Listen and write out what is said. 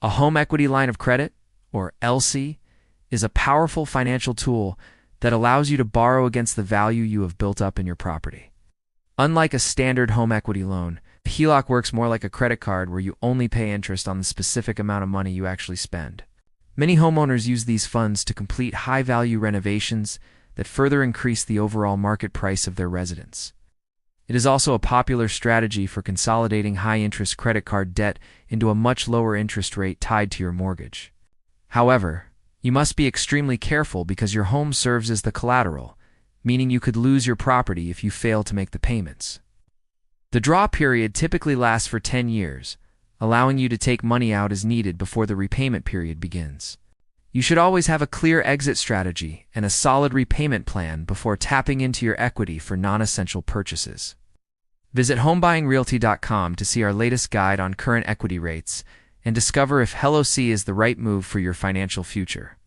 A home equity line of credit, or LC, is a powerful financial tool that allows you to borrow against the value you have built up in your property. Unlike a standard home equity loan, a HELOC works more like a credit card where you only pay interest on the specific amount of money you actually spend. Many homeowners use these funds to complete high-value renovations that further increase the overall market price of their residence. It is also a popular strategy for consolidating high-interest credit card debt into a much lower interest rate tied to your mortgage. However, you must be extremely careful because your home serves as the collateral, meaning you could lose your property if you fail to make the payments. The draw period typically lasts for 10 years, allowing you to take money out as needed before the repayment period begins. You should always have a clear exit strategy and a solid repayment plan before tapping into your equity for non-essential purchases. Visit homebuyingrealty.com to see our latest guide on current equity rates and discover if HELOC is the right move for your financial future.